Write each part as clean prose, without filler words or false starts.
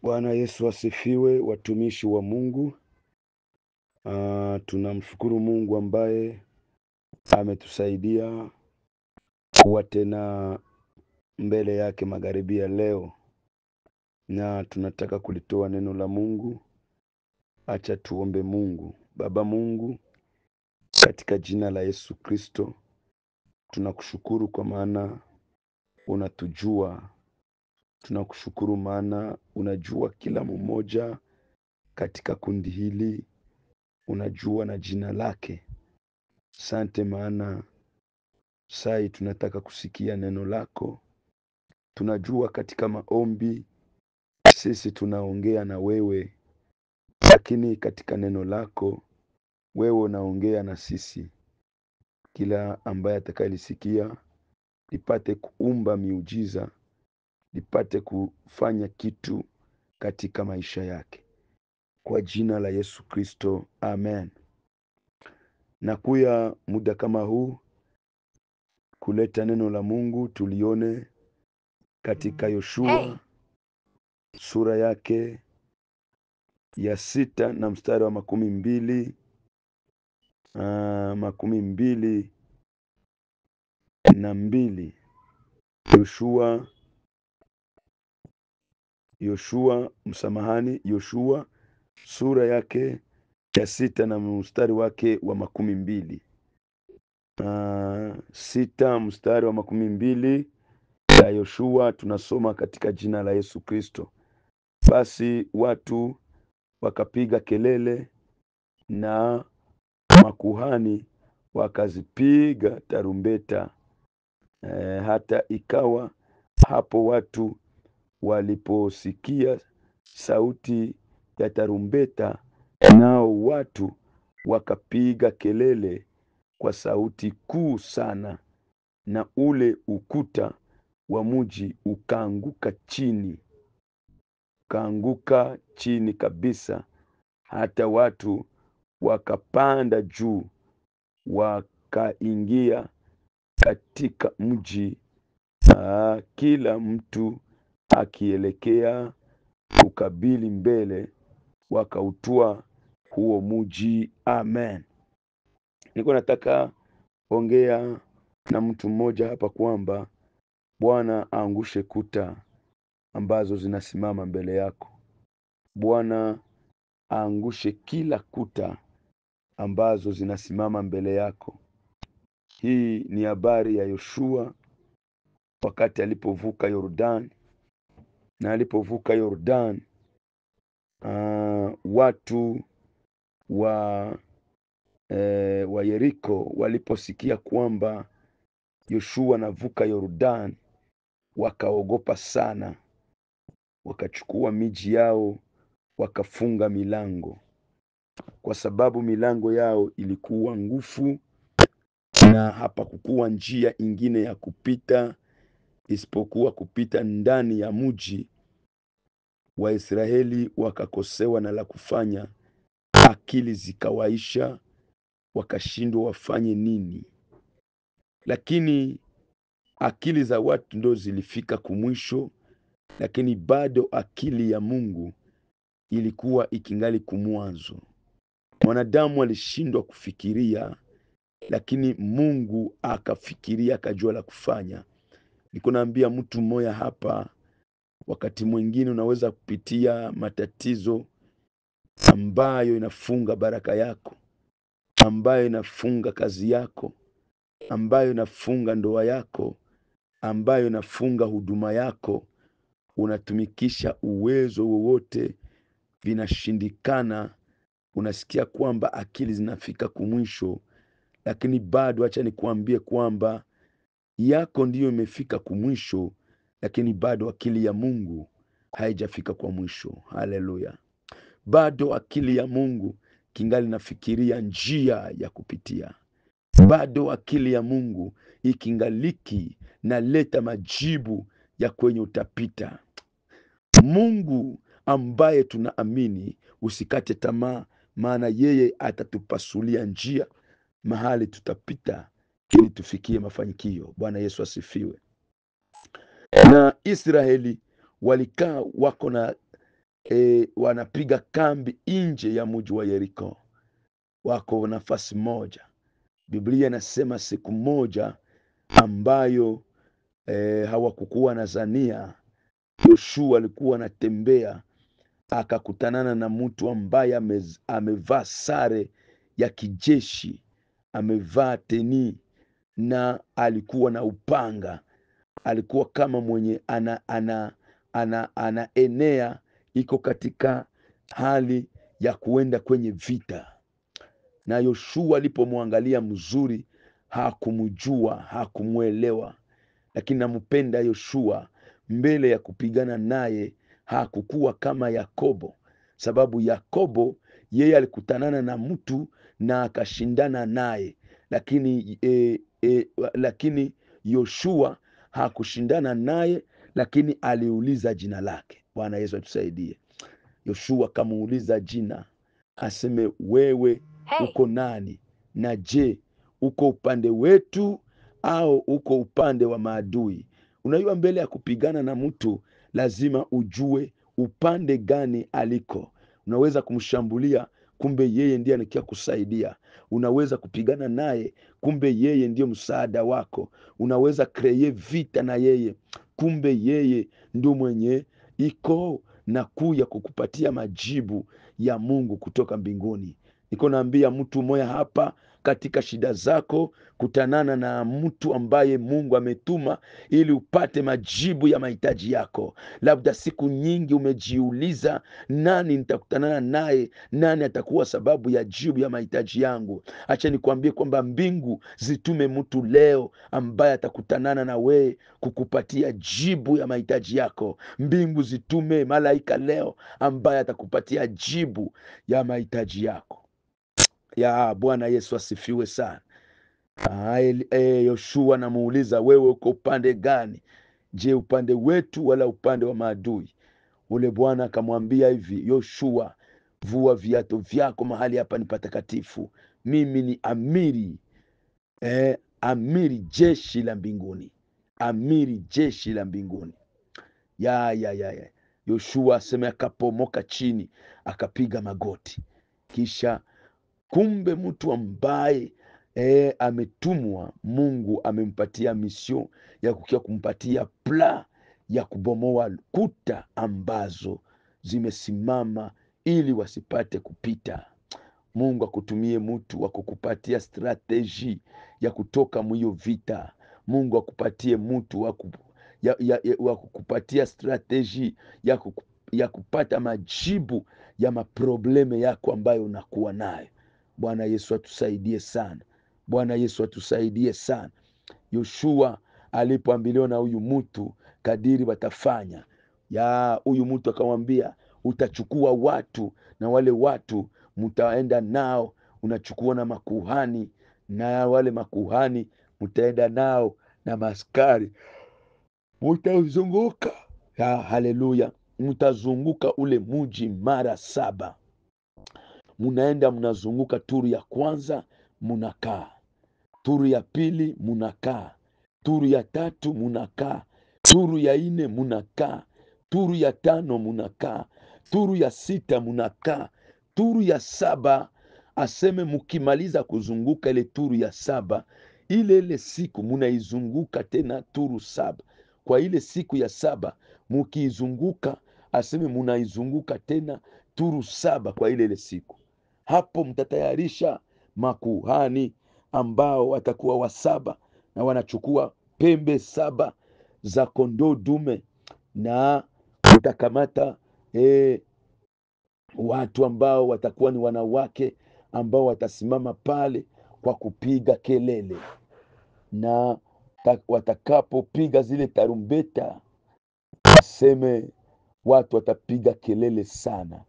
Bwana Yesu asifiwe, watumishi wa Mungu. Tunamshukuru Mungu ambaye ametusaidia kuwa tena mbele yake magharibi ya leo, na tunataka kulitoa neno la Mungu. Acha tuombe Mungu. Baba Mungu, katika jina la Yesu Kristo, tunakushukuru kwa maana unatujua. Tunakushukuru maana unajua kila mmoja katika kundi hili, unajua na jina lake. Asante maana sai tunataka kusikia neno lako. Tunajua katika maombi sisi tunaongea na wewe, lakini katika neno lako wewe unaongea na sisi. Kila ambaye atakayelisikia lipate kuumba miujiza, lipate kufanya kitu katika maisha yake, kwa jina la Yesu Kristo, amen. Nakuya muda kama huu kuleta neno la Mungu tulione katika Yoshua sura yake ya 6 na mstari wa 22. Yoshua sura yake ya 6 na mstari wake wa 22. 6 mstari wa 22 ya Yoshua, tunasoma katika jina la Yesu Kristo. Basi watu wakapiga kelele na makuhani wakazipiga tarumbeta. Hata ikawa hapo watu waliposikia sauti ya tarumbeta, nao watu wakapiga kelele kwa sauti kuu sana, na ule ukuta wa mji ukaanguka chini kabisa. Hata watu wakapanda juu wakaingia katika mji, kila mtu akielekea kukabili mbele, wakautua huo mji. Amen. Niko nataka ongea na mtu mmoja hapa kwamba Bwana aangushe kuta ambazo zinasimama mbele yako. Bwana aangushe kila kuta ambazo zinasimama mbele yako. Hii ni habari ya Yoshua wakati alipovuka Yordani, na alipovuka Yordani, watu wa Yeriko waliposikia kwamba Yoshua anavuka Yordani, wakaogopa sana, wakachukua miji yao, wakafunga milango, kwa sababu milango yao ilikuwa ngufu na hapakukuwa njia ingine ya kupita isipokuwa kupita ndani ya mji. Waisraeli wakakosewa na la kufanya, akili zikawaisha, wakashindwa wafanye nini. Lakini akili za watu ndo zilifika kumwisho, lakini bado akili ya Mungu ilikuwa ikingali kumwanzo. Mwanadamu alishindwa kufikiria, lakini Mungu akafikiria, akajua la kufanya. Niko naambia mtu mmoja hapa, wakati mwingine unaweza kupitia matatizo ambayo inafunga baraka yako, ambayo inafunga kazi yako, ambayo inafunga ndoa yako, ambayo inafunga huduma yako. Unatumikisha uwezo wowote, vinashindikana. Unasikia kwamba akili zinafika kumwisho, lakini bado acha nikuambie kwamba yako ndiyo imefika kumwisho, lakini bado akili ya Mungu haijafika kwa mwisho. Haleluya. Bado akili ya Mungu kingali nafikiria njia ya kupitia. Bado akili ya Mungu ikingaliki na leta majibu ya kwenye utapita. Mungu ambaye tunaamini, usikate tamaa, maana yeye atatupasulia njia mahali tutapita ili tufikie mafanikio. Bwana Yesu asifiwe. Na Israeli walikaa wako na wanapiga kambi nje ya mji wa Yeriko. Wako nafasi moja. Biblia inasema siku moja ambayo hawakukuwa na zania, Yoshua alikuwa anatembea, akakutanana na mtu ambaye amevaa sare ya kijeshi, amevaa teni na alikuwa na upanga. Alikuwa kama mwenye anaenea iko katika hali ya kuenda kwenye vita. Na Yoshua alipomwangalia mzuri, hakumjua, hakumwelewa, lakini nampenda Yoshua. Mbele ya kupigana naye hakukuwa kama Yakobo, sababu Yakobo yeye alikutanana na mtu na akashindana naye, lakini Yoshua hakushindana naye, lakini aliuliza jina lake. Bwana Yesu atusaidie. Yoshua kamuuliza jina, aseme wewe uko nani, na je uko upande wetu au uko upande wa maadui? Unajua, mbele ya kupigana na mtu lazima ujue upande gani aliko. Unaweza kumshambulia, kumbe yeye ndiye anakia kusaidia. Unaweza kupigana naye, kumbe yeye ndiyo msaada wako. Unaweza kreye vita na yeye, kumbe yeye ndio mwenye iko na kuya kukupatia majibu ya Mungu kutoka mbinguni. Niko naambia mtu mmoja hapa, katika shida zako, kutanana na mtu ambaye Mungu ametuma ili upate majibu ya mahitaji yako. Labda siku nyingi umejiuliza, nani nitakutanana naye, nani atakuwa sababu ya jibu ya mahitaji yangu? Acha nikwambie kwamba mbingu zitume mtu leo ambaye atakutanana na wewe kukupatia jibu ya mahitaji yako. Mbingu zitume malaika leo ambaye atakupatia jibu ya mahitaji yako. Ya Bwana Yesu asifiwe sana. Yoshua namuuliza, wewe uko upande gani? Je, upande wetu wala upande wa maadui? Ule Bwana akamwambia hivi, Yoshua, vua viatu vyako, mahali hapa ni patakatifu. Mimi ni amiri amiri jeshi la mbinguni, amiri jeshi la mbinguni. ya Yoshua aseme akapomoka chini, akapiga magoti. Kisha kumbe mtu ambaye ametumwa, Mungu amempatia mission ya kukia kumpatia pla ya kubomoa kuta ambazo zimesimama ili wasipate kupita. Mungu akutumie mtu wa kukupatia strateji ya kutoka mwiyo vita. Mungu akupatie mtu wa kukupatia strateji ya kupata majibu ya maprobleme yako ambayo unakuwa nayo. Bwana Yesu atusaidie sana. Bwana Yesu atusaidie sana. Yoshua alipoambiliwa na huyu mtu kadiri watafanya, huyu mtu akamwambia, utachukua watu na wale watu mtaenda nao, unachukua na makuhani na wale makuhani mtaenda nao na maskari, mtazunguka. Haleluya, mtazunguka ule muji mara 7. Munaenda mnazunguka, turu ya kwanza munakaa, turu ya pili munakaa, turu ya tatu munakaa, turu ya 4 munakaa, turu ya 5 munakaa, turu ya 6 munakaa, turu ya 7. Aseme mukimaliza kuzunguka ile turu ya 7, ile siku munaizunguka tena turu 7. Kwa ile siku ya 7 mukiizunguka, aseme munaizunguka tena turu 7 kwa ile siku. Hapo mtatayarisha makuhani ambao watakuwa wa 7 na wanachukua pembe 7 za kondoo dume, na mtakamata watu ambao watakuwa ni wanawake ambao watasimama pale kwa kupiga kelele, na watakapopiga zile tarumbeta, aseme watu watapiga kelele sana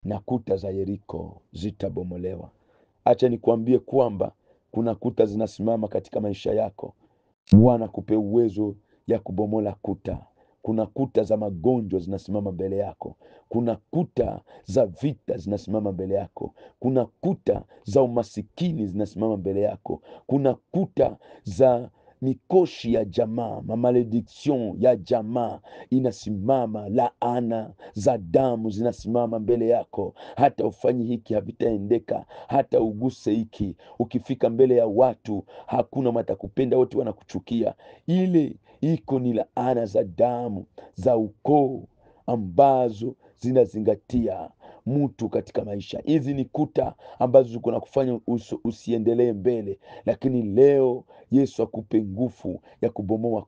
na kuta za Yeriko zitabomolewa. Acha nikwambie kwamba kuna kuta zinasimama katika maisha yako. Bwana kupe uwezo ya kubomola kuta. Kuna kuta za magonjwa zinasimama mbele yako. Kuna kuta za vita zinasimama mbele yako. Kuna kuta za umasikini zinasimama mbele yako. Kuna kuta za mikoshi ya jamaa, malediction ya jamaa inasimama, laana za damu zinasimama mbele yako. Hata ufanye hiki havitaendeka, hata uguse hiki, ukifika mbele ya watu hakuna watakupenda, wote wanakuchukia. Ile iko ni laana za damu za ukoo ambazo zinazingatia mtu katika maisha. Hizi ni kuta ambazo ziko na kufanya usiendelee mbele, lakini leo Yesu akupe nguvu ya kubomoa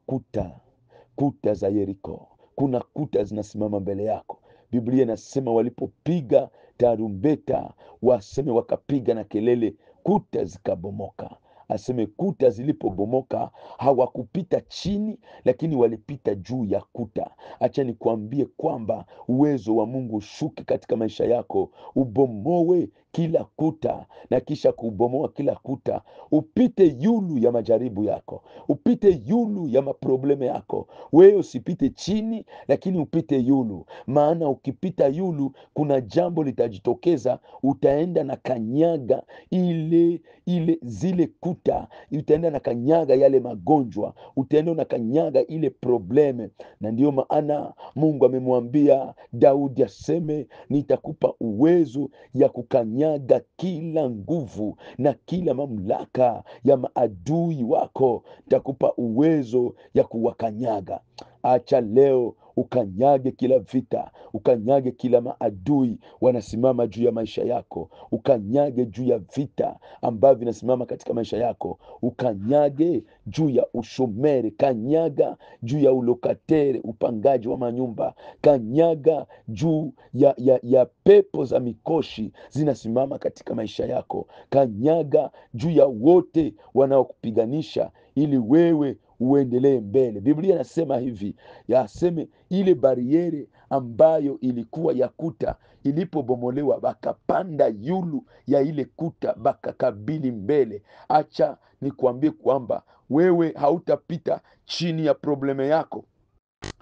kuta za Yeriko. Kuna kuta zinasimama mbele yako. Biblia inasema walipopiga tarumbeta, waseme wakapiga na kelele, kuta zikabomoka. Aseme kuta zilipobomoka hawakupita chini, lakini walipita juu ya kuta. Acha nikwambie kwamba uwezo wa Mungu ushuke katika maisha yako, ubomoe kila kuta, na kisha kubomoa kila kuta upite yulu ya majaribu yako, upite yulu ya maprobleme yako. Wewe usipite chini, lakini upite yulu, maana ukipita yulu kuna jambo litajitokeza. Utaenda na kanyaga zile kuta, utaenda na kanyaga yale magonjwa, utaenda na kanyaga ile probleme. Na ndio maana Mungu amemwambia Daudi aseme, nitakupa uwezo ya kukanyaga kila nguvu na kila mamlaka ya maadui wako, nitakupa uwezo ya kuwakanyaga. Acha leo ukanyage kila vita, ukanyage kila maadui wanasimama juu ya maisha yako, ukanyage juu ya vita ambavyo vinasimama katika maisha yako, ukanyage juu ya ushomeri, kanyaga juu ya ulokatere, upangaji wa manyumba, kanyaga juu ya pepo za mikoshi zinasimama katika maisha yako, kanyaga juu ya wote wanaokupiganisha ili wewe uendelee mbele. Biblia inasema hivi, yaseme ile bariere ambayo ilikuwa ya kuta ilipobomolewa, bakapanda yulu ya ile kuta, bakakabili mbele. Acha nikuambie kwamba wewe hautapita chini ya probleme yako,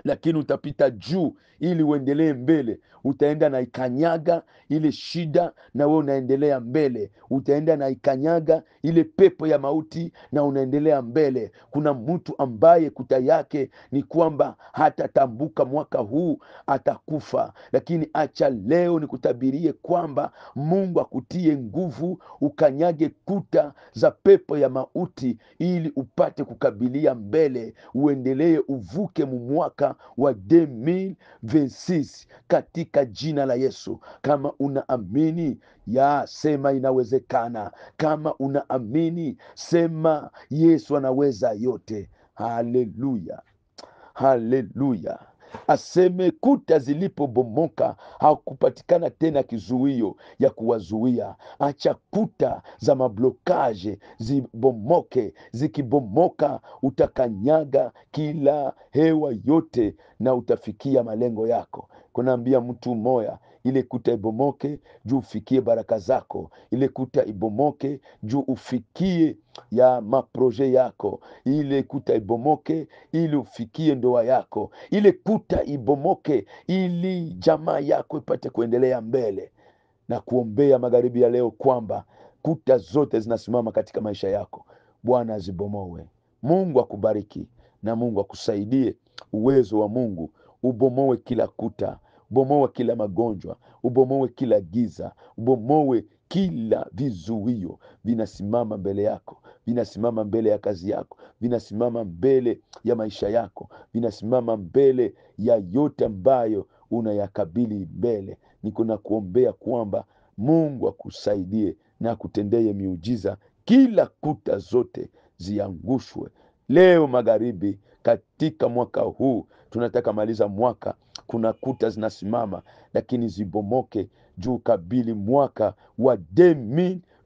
lakini utapita juu ili uendelee mbele. Utaenda na ikanyaga ile shida na wewe unaendelea mbele. Utaenda na ikanyaga ile pepo ya mauti na unaendelea mbele. Kuna mtu ambaye kuta yake ni kwamba hatatambuka mwaka huu, atakufa. Lakini acha leo nikutabirie kwamba Mungu akutie nguvu, ukanyage kuta za pepo ya mauti ili upate kukabilia mbele, uendelee, uvuke mwaka wa 2026 katika jina la Yesu. Kama unaamini, sema inawezekana. Kama unaamini, sema Yesu anaweza yote. Haleluya, haleluya. Aseme kuta zilipobomoka hakupatikana tena kizuio ya kuwazuia. Acha kuta za mablokaje zibomoke. Zikibomoka utakanyaga kila hewa yote na utafikia malengo yako. Kunaambia mtu moya, ile kuta ibomoke juu ufikie baraka zako. Ile kuta ibomoke juu ufikie ya maproje yako. Ile kuta ibomoke ili ufikie ndoa yako. Ile kuta ibomoke ili jamaa yako ipate kuendelea mbele. Na kuombea magharibi ya leo kwamba kuta zote zinasimama katika maisha yako, Bwana azibomoe. Mungu akubariki na Mungu akusaidie. Uwezo wa Mungu ubomoe kila kuta, ubomoe kila magonjwa, ubomoe kila giza, ubomoe kila vizuio vinasimama mbele yako, vinasimama mbele ya kazi yako, vinasimama mbele ya maisha yako, vinasimama mbele ya yote ambayo unayakabili mbele. Niko na kuombea kwamba Mungu akusaidie na akutendee miujiza, kila kuta zote ziangushwe leo magharibi. Katika mwaka huu tunataka maliza mwaka, kuna kuta zinasimama, lakini zibomoke juu kabili mwaka wa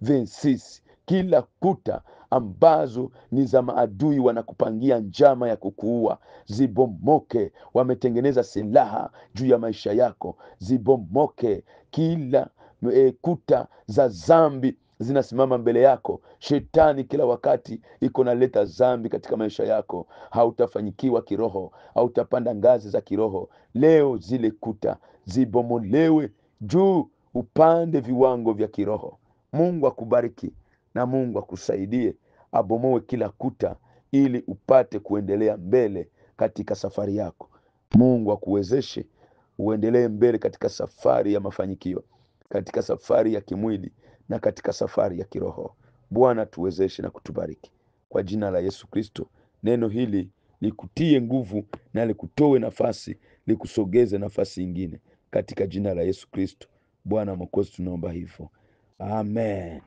2026. Kila kuta ambazo ni za maadui wanakupangia njama ya kukuua, zibomoke. Wametengeneza silaha juu ya maisha yako, zibomoke. Kila kuta za zambi zinasimama mbele yako. Shetani kila wakati iko naleta zambi katika maisha yako, hautafanyikiwa kiroho, hautapanda ngazi za kiroho. Leo zile kuta zibomolewe juu upande viwango vya kiroho. Mungu akubariki na Mungu akusaidie, abomoe kila kuta ili upate kuendelea mbele katika safari yako. Mungu akuwezeshe uendelee mbele katika safari ya mafanikio, katika safari ya kimwili na katika safari ya kiroho. Bwana tuwezeshe na kutubariki kwa jina la Yesu Kristo. Neno hili likutie nguvu na likutoe nafasi, likusogeze nafasi nyingine katika jina la Yesu Kristo. Bwana Mwokozi, tunaomba hivyo. Amen.